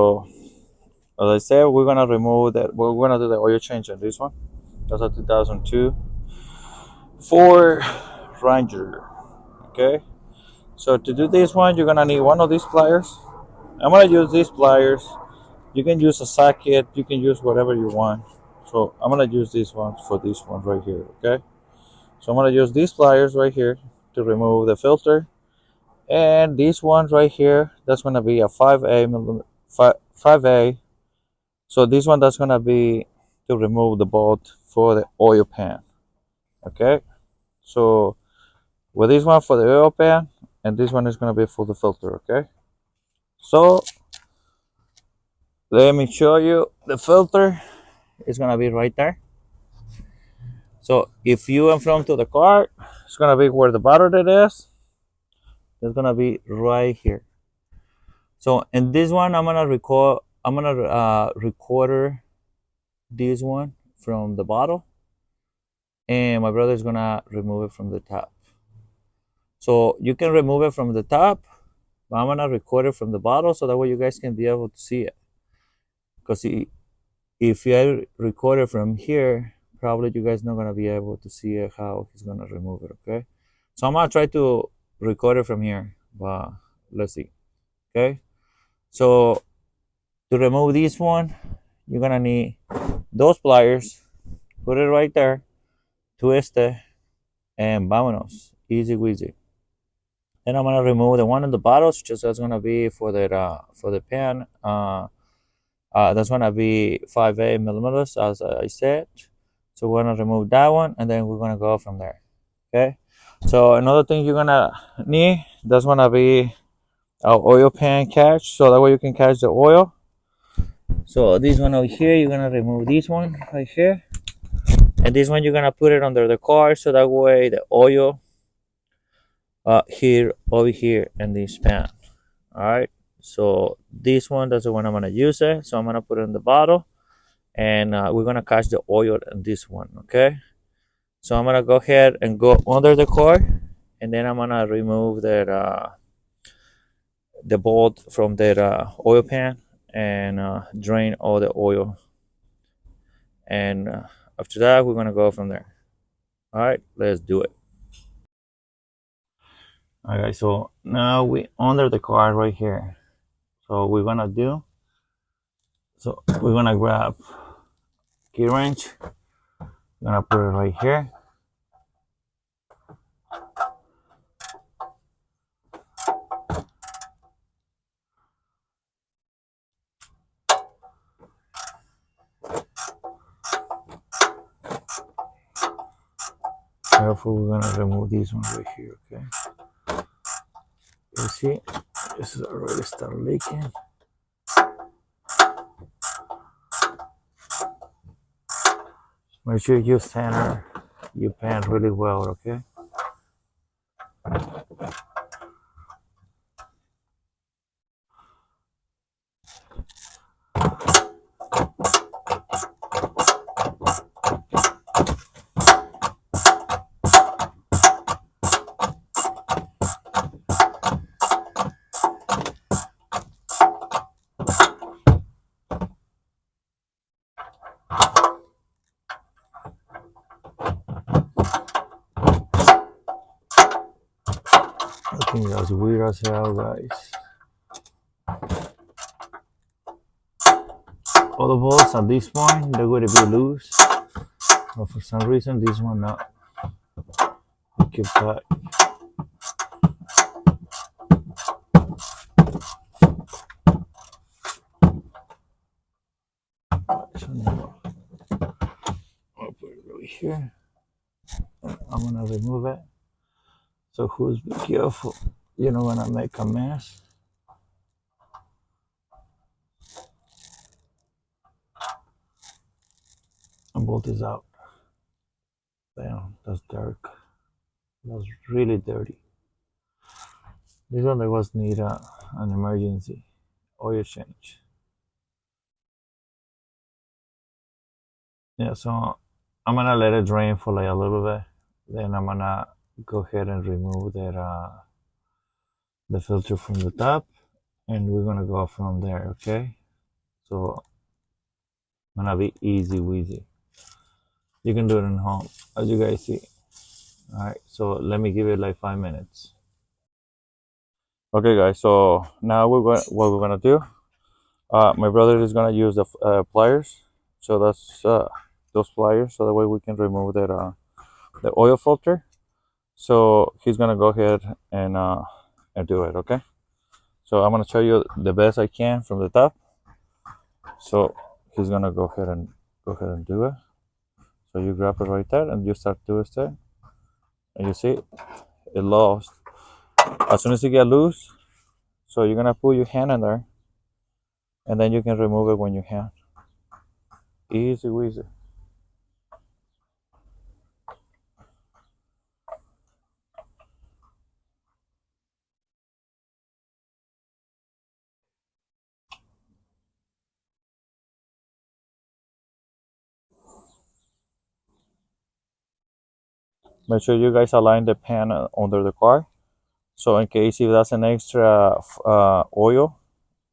So as I said, we're gonna remove that. We're gonna do the oil change on this one. That's a 2002 Ford Ranger. Okay. So to do this one, you're gonna need one of these pliers. I'm gonna use these pliers. You can use a socket. You can use whatever you want. So I'm gonna use this one for this one right here. Okay. So I'm gonna use these pliers right here to remove the filter, and this one right here, that's gonna be a 5A millimeter, 5A. So this one, that's gonna be to remove the bolt for the oil pan. Okay. So with this one for the oil pan, and this one is gonna be for the filter. Okay. So let me show you. The filter is gonna be right there. So if you in front of the car, it's gonna be where the battery is. It's gonna be right here. So in this one, I'm gonna record. I'm gonna recorder this one from the bottle, and my brother is gonna remove it from the top. So you can remove it from the top, but I'm gonna record it from the bottle so that way you guys can be able to see it. Because if you record it from here, probably you guys not gonna be able to see it, how he's gonna remove it. Okay. So I'm gonna try to record it from here, but let's see. Okay. So to remove this one, you're gonna need those pliers. Put it right there, twist it, and vámonos. Easy weasy. Then I'm gonna remove the one in the bottles, just that's gonna be for the pan. That's gonna be 5A millimeters, as I said. So we're gonna remove that one, and then we're gonna go from there. Okay. So another thing you're gonna need, that's gonna be our oil pan catch, so that way you can catch the oil. So this one over here, you're gonna remove this one right here, and this one you're gonna put it under the car, so that way the oil here over here in this pan. All right. So this one, that's the one I'm gonna use it. So I'm gonna put it in the bottle, and we're gonna catch the oil in this one. Okay. So I'm gonna go ahead and go under the car, and then I'm gonna remove that the bolt from that oil pan, and drain all the oil. And after that, we're gonna go from there. All right, let's do it. All right, so now we under the car right here. So we're gonna do. So we're gonna grab key wrench. We're gonna put it right here. Careful, we're gonna remove this one right here. Okay. You see, this is already started leaking. Make sure you center your pan really well. Okay. I think that's weird as hell, guys. All the bolts at this point, they're going to be loose, but for some reason this one not. We keep tight. I'll put it over here. I'm gonna remove it. So who's be careful? You're not gonna make a mess. And bolt is out. Damn, that's dark. That's really dirty. This one that was need an emergency oil change. Yeah, so I'm gonna let it drain for like a little bit. Then I'm gonna go ahead and remove that the filter from the top, and we're gonna go from there. Okay. So gonna be easy weasy. You can do it in home, as you guys see. All right, so let me give it like 5 minutes. Okay, guys. So now what we're gonna do. My brother is gonna use the pliers. So that's those pliers, so that way we can remove that the oil filter. So he's gonna go ahead and do it. Okay. So I'm gonna show you the best I can from the top. So he's gonna go ahead and do it. So you grab it right there and you start doing it, and you see it lost. As soon as you get loose, so you're gonna put your hand in there, and then you can remove it when you hand. Easy weasy. Make sure you guys align the pan under the car. So in case if that's an extra oil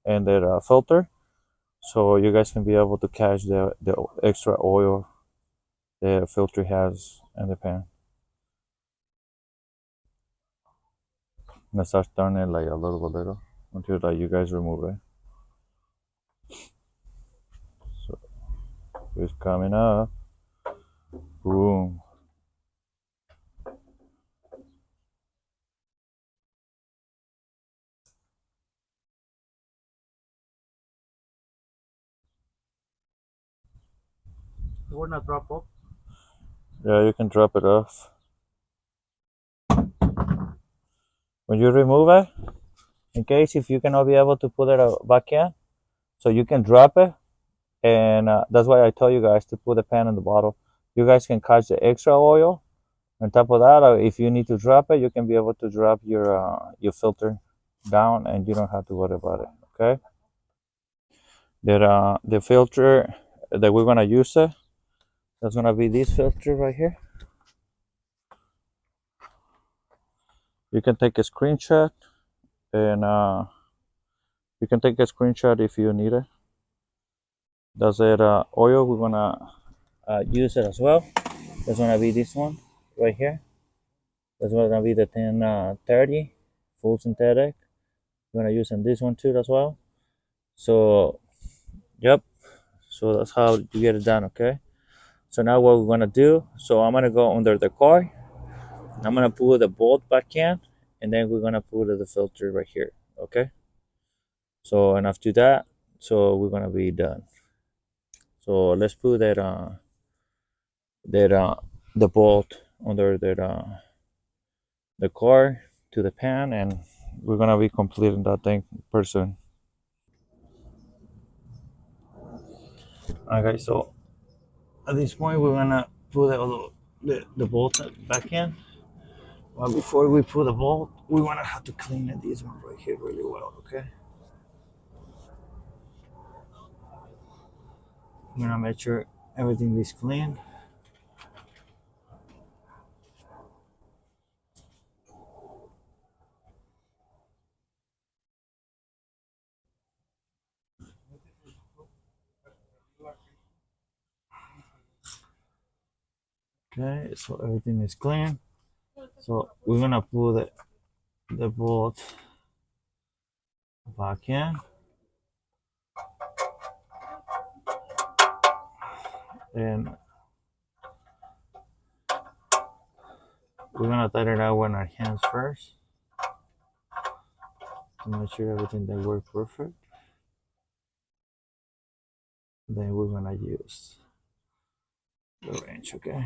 and the filter, so you guys can be able to catch the extra oil the filter has in the pan. And start turning it like a little until like you guys remove it. So it's coming up. Boom. You would not drop off. Yeah, you can drop it off. When you remove it, in case if you cannot be able to put it back in, so you can drop it, and that's why I tell you guys to put the pan in the bottle. You guys can catch the extra oil. On top of that, if you need to drop it, you can be able to drop your filter down, and you don't have to worry about it. Okay. The filter that we're gonna use it, that's gonna be this filter right here. You can take a screenshot, and you can take a screenshot if you need it. That's it. Oil. We're gonna use it as well. That's gonna be this one right here. That's gonna be the 1030 full synthetic. We're gonna use in this one too as well. So, yep. So that's how you get it done. Okay. So now what we're gonna do? So I'm gonna go under the car. I'm gonna pull the bolt back in, and then we're gonna pull the filter right here. Okay. So and after that, so we're gonna be done. So let's put that the bolt under the car to the pan, and we're gonna be completing that thing pretty soon. Okay, so at this point we're gonna put the bolt back in. Well, before we put the bolt, we're gonna have to clean this one right here really well. Okay, we're gonna make sure everything is clean. Okay, so everything is clean. So we're gonna put the bolt back in, and we're gonna tighten it out with our hands first to make sure everything they work perfect. Then we're gonna use the wrench. Okay.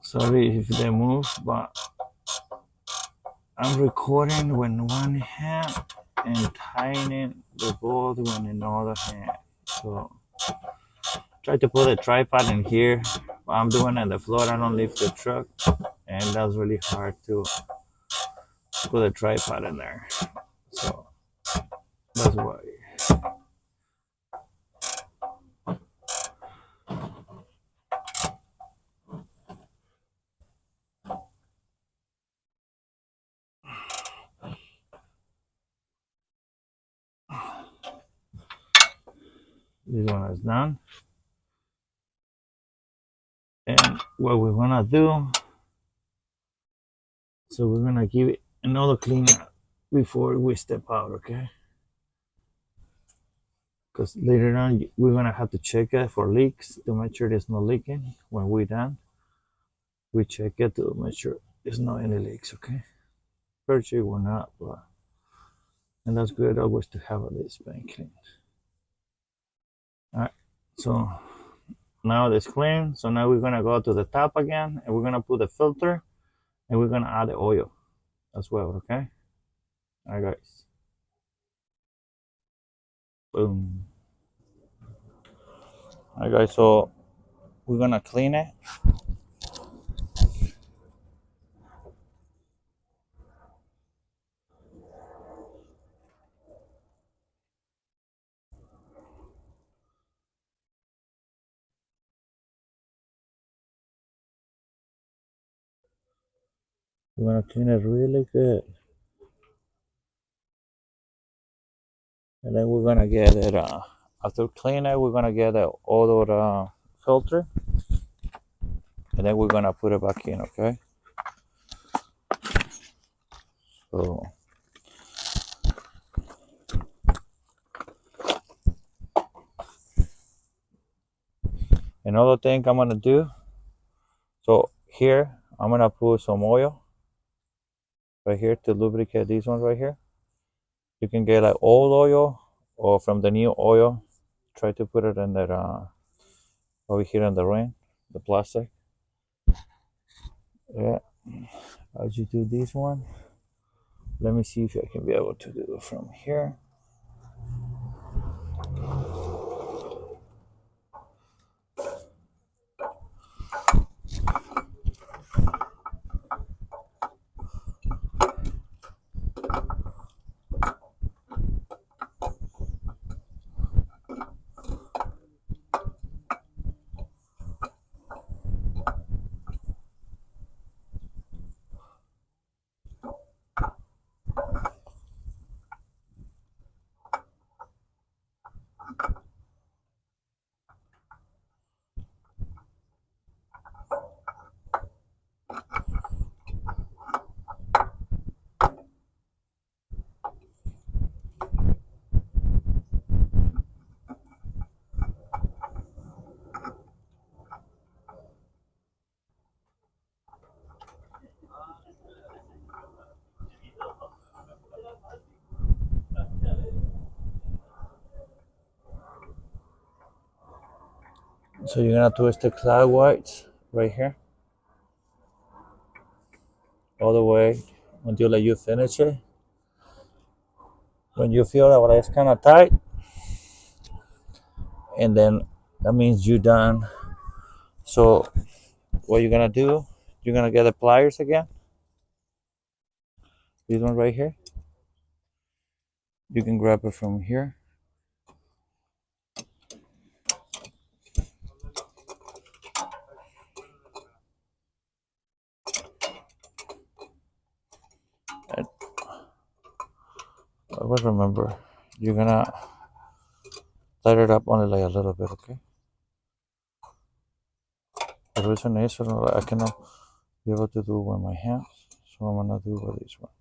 Sorry if they move, but I'm recording with one hand and tightening the bolt with another hand. So try to put a tripod in here. But I'm doing it on the floor. I don't lift the truck, and that's really hard put a tripod in there. So that's why. This one is done. And what we're gonna do, so we're gonna give it another clean up before we step out, okay? Because later on we're gonna have to check it for leaks to make sure there's no leaking. When we're done, we check it to make sure there's not any leaks, okay? First year we're not, but and that's good always to have this bank clean. All right, so now it's clean. So now we're gonna go to the top again, and we're gonna put the filter, and we're gonna add the oil as well, okay? All right, guys. Boom. All right, guys. So we're gonna clean it. We're gonna clean it really good, and then we're gonna get it. After clean it, we're gonna get the other filter, and then we're gonna put it back in, okay? So another thing I'm gonna do. So here I'm gonna put some oil right here to lubricate this one right here. You can get like old oil or from the new oil. Try to put it in that over here in the ring, the plastic. Yeah. As you do this one, let me see if I can be able to do it from here. So you're gonna twist it clockwise right here, all the way until like you finish it. When you feel that it's kind of tight, and then that means you're done. So what you're gonna do, you're gonna get the pliers again. This one right here. You can grab it from here. And I would remember, you're gonna light it up only like a little bit, okay? The reason is I cannot be able to do with my hands, so I'm gonna do with this one.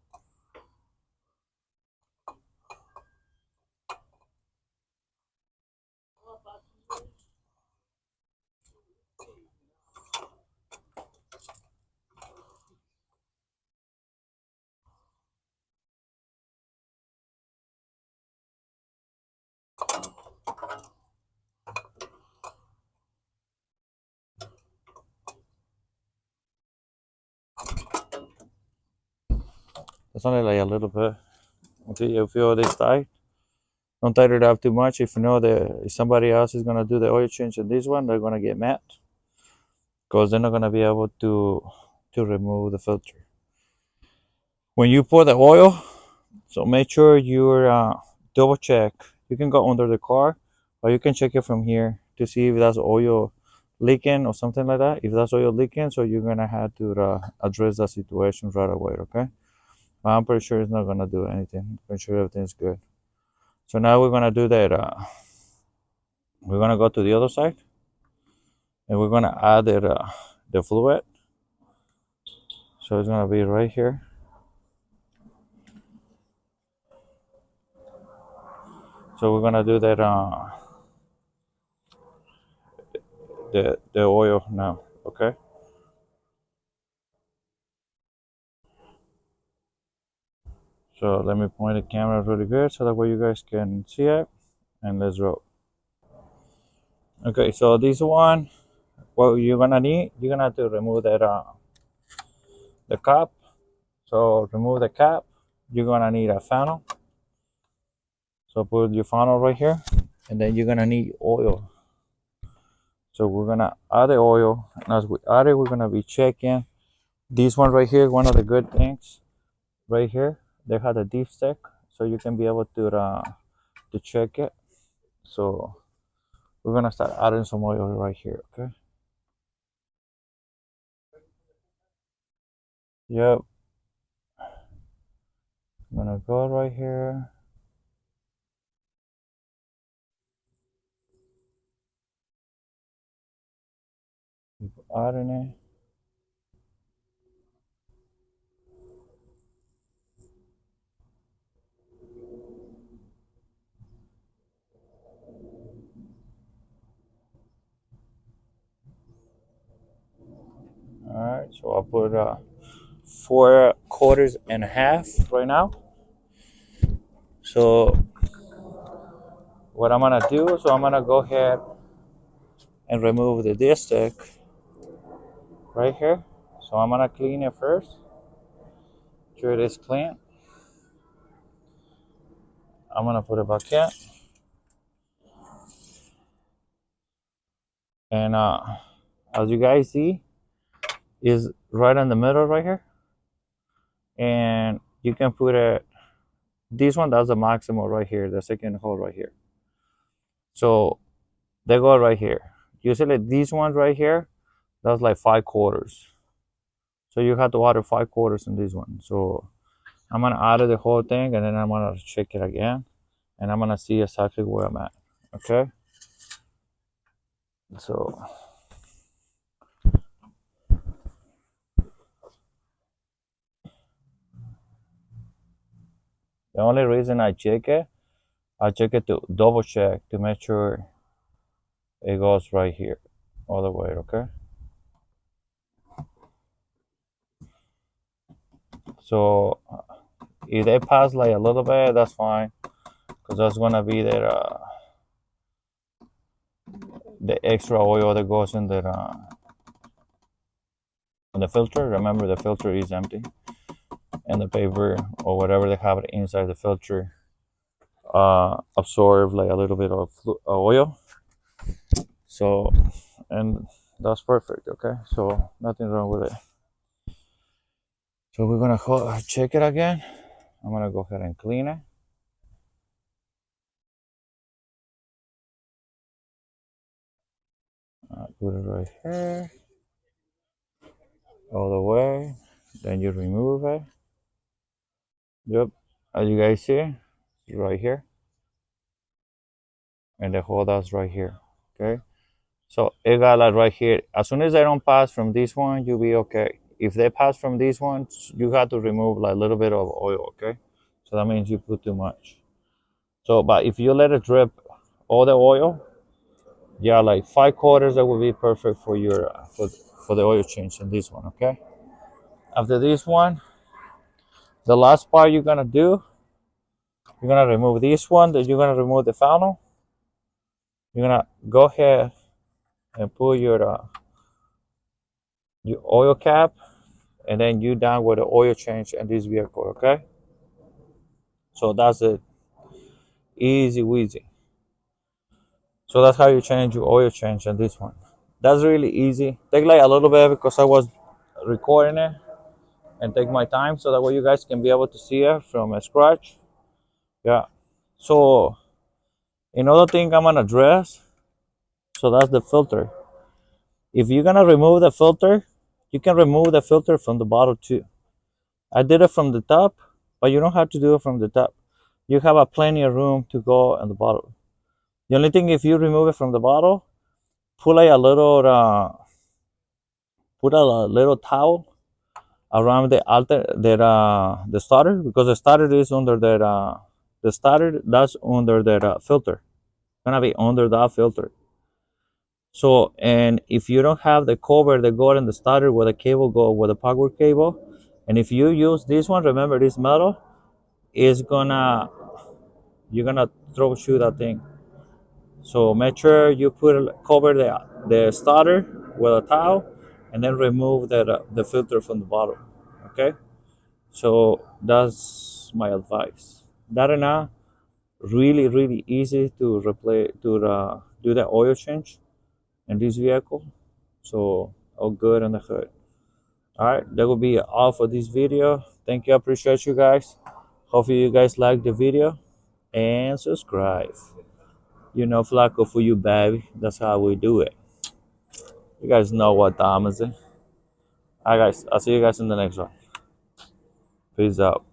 It's only like a little bit until you feel this tight. Don't tighten it up too much. If you know that if somebody else is gonna do the oil change in this one, they're gonna get mad because they're not gonna be able to remove the filter. When you pour the oil, so make sure you're double check. You can go under the car, or you can check it from here to see if that's oil leaking or something like that. If that's oil leaking, so you're gonna have to address that situation right away. Okay. But I'm pretty sure it's not gonna do anything. I'm pretty sure everything's good. So now we're gonna do that. We're gonna go to the other side, and we're gonna add the fluid. So it's gonna be right here. So we're gonna do that the oil now. Okay. So let me point the camera really good so that way you guys can see it, and let's roll. Okay, so this one, what you're gonna need, you're gonna have to remove that the cap. So remove the cap. You're gonna need a funnel. So put your funnel right here, and then you're gonna need oil. So we're gonna add the oil, and as we add it, we're gonna be checking this one right here. One of the good things right here, they have a deep stick, so you can be able to check it. So we're gonna start adding some oil right here. Okay. Yep. I'm gonna go right here. Keep adding it. All right. So I'll put 4 quarters and a half right now. So what I'm gonna do? So I'm gonna go ahead and remove the disc stick right here. So I'm gonna clean it first. Sure it is clean. I'm gonna put it back in, and as you guys see, is right in the middle right here, and you can put it. This one does the maximum right here, the second hole right here. So they go right here. Usually this one right here, that's like 5 quarters. So you have to order 5 quarters in this one. So I'm gonna add the whole thing, and then I'm gonna check it again, and I'm gonna see exactly where I'm at. Okay. So the only reason I check it to double check to make sure it goes right here all the way. Okay. So if they pass like a little bit, that's fine, because that's gonna be the extra oil that goes in the filter. Remember, the filter is empty, and the paper or whatever they have inside the filter absorb like a little bit of oil. So, and that's perfect. Okay, so nothing wrong with it. So we're gonna check it again. I'm gonna go ahead and clean it. Put it right here, all the way. Then you remove it. Yep, as you guys see, right here, and the hole that's right here. Okay, so it got like right here. As soon as they don't pass from this one, you'll be okay. If they pass from this one, you have to remove like a little bit of oil. Okay, so that means you put too much. So, but if you let it drip all the oil, yeah, like 5 quarters, that would be perfect for your for the oil change in this one. Okay. After this one, the last part you're gonna do, you're gonna remove this one. Then you're gonna remove the funnel. You're gonna go ahead and put your oil cap, and then you done with the oil change in this vehicle. Okay. So that's it. Easy wheezy. So that's how you change your oil change in this one. That's really easy. Take like a little bit because I was recording it. and take my time so that way you guys can be able to see it from scratch. Yeah. So another thing I'm gonna address, so that's the filter. If you're gonna remove the filter, you can remove the filter from the bottle too. I did it from the top, but you don't have to do it from the top. You have a plenty of room to go in the bottle. The only thing, if you remove it from the bottle, put like a little, put a little towel around the starter, because the starter is under the starter that's under the filter. Gonna be under that filter. So, and if you don't have the cover that go in the starter where the cable go with the power cable, and if you use this one, remember this metal is gonna, you're gonna troubleshoot that thing. So make sure you cover the starter with a towel, and then remove the filter from the bottle. Okay, so that's my advice. That and now, really easy to replace to do the oil change in this vehicle. So all good on the hood. All right, that will be all for this video. Thank you, I appreciate you guys. Hopefully you guys like the video and subscribe. You know, Flacco for you, baby. That's how we do it. You guys know what time is it. All right, guys. I'll see you guys in the next one. Peace out.